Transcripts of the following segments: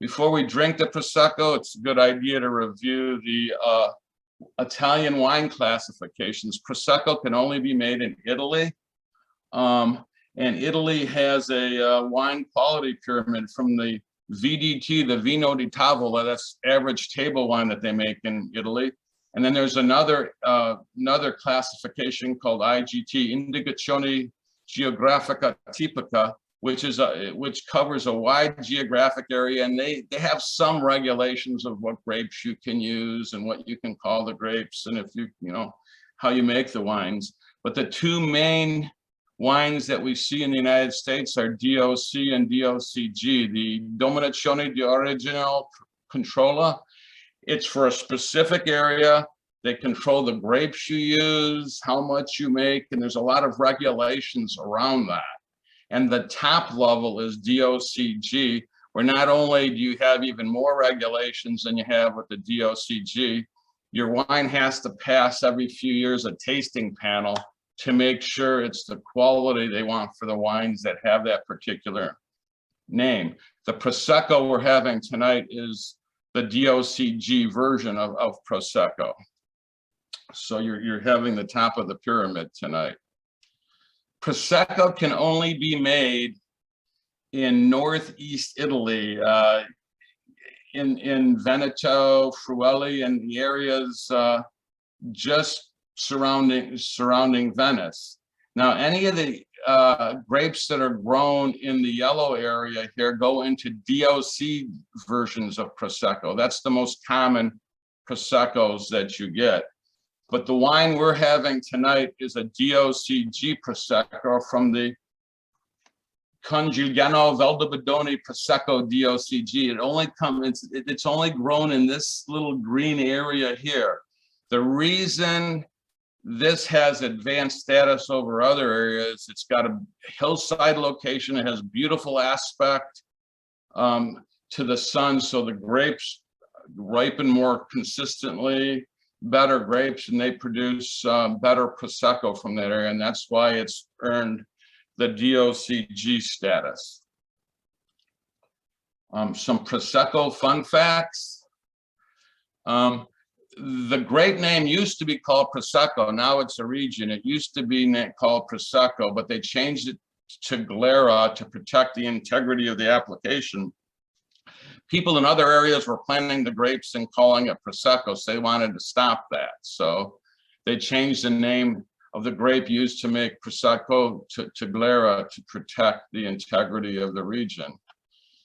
Before we drink the Prosecco, it's a good idea to review the Italian wine classifications. Prosecco can only be made in Italy. And Italy has a wine quality pyramid from the VDT, the Vino di Tavola, that's average table wine that they make in Italy. And then there's another classification called IGT, Indicazione Geografica Tipica, which covers a wide geographic area, and they have some regulations of what grapes you can use and what you can call the grapes, and if you know how you make the wines. But the two main wines that we see in the United States are DOC and DOCG. The Denominazione di Origine Controlla, it's for a specific area. They control the grapes you use, how much you make, and there's a lot of regulations around that. And the top level is DOCG, where not only do you have even more regulations than you have with the DOCG, your wine has to pass every few years a tasting panel to make sure it's the quality they want for the wines that have that particular name. The Prosecco we're having tonight is the DOCG version of Prosecco. So you're having the top of the pyramid tonight. Prosecco can only be made in Northeast Italy, in Veneto, Friuli, and the areas just surrounding Venice. Now, any of the grapes that are grown in the yellow area here go into DOC versions of Prosecco. That's the most common Proseccos that you get. But the wine we're having tonight is a DOCG Prosecco from the Congigliano Valdobbiadene Prosecco DOCG. It's only grown in this little green area here. The reason this has advanced status over other areas, it's got a hillside location, it has beautiful aspect to the sun, so the grapes ripen more consistently, better grapes, and they produce better Prosecco from that area, and that's why it's earned the DOCG status. Some Prosecco fun facts. The grape name used to be called Prosecco. Now it's a region. It used to be called Prosecco, but they changed it to Glera to protect the integrity of the application. People in other areas were planting the grapes and calling it Prosecco, so they wanted to stop that. So they changed the name of the grape used to make Prosecco to Glera to protect the integrity of the region.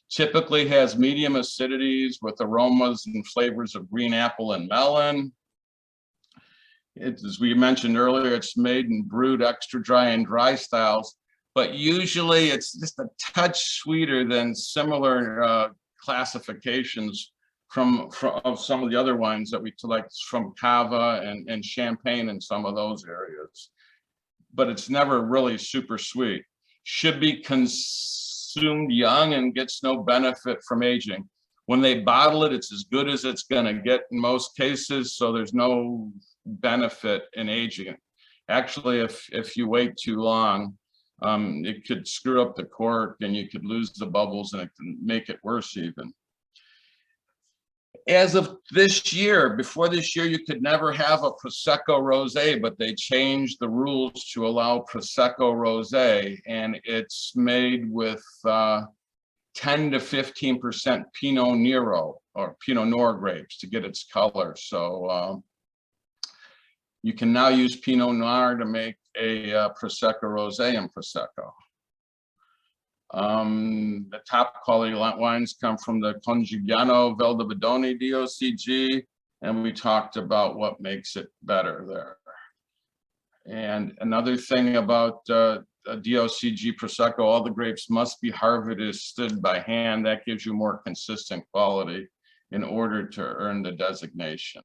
Typically has medium acidities with aromas and flavors of green apple and melon. As we mentioned earlier, it's made and brewed extra dry and dry styles, but usually it's just a touch sweeter than similar classifications of some of the other wines that we select from Cava and Champagne in some of those areas. But it's never really super sweet. Should be consumed young and gets no benefit from aging. When they bottle it, it's as good as it's gonna get in most cases, so there's no benefit in aging it. Actually, if you wait too long, it could screw up the cork and you could lose the bubbles and it can make it worse even. As of this year, before this year, you could never have a Prosecco Rose, but they changed the rules to allow Prosecco Rose, and it's made with 10 to 15% Pinot Nero or Pinot Noir grapes to get its color. So you can now use Pinot Noir to make a Prosecco Rose and Prosecco. The top quality wines come from the Congigliano Valdobbiadene DOCG, and we talked about what makes it better there. And another thing about DOCG Prosecco, all the grapes must be harvested by hand. That gives you more consistent quality in order to earn the designation.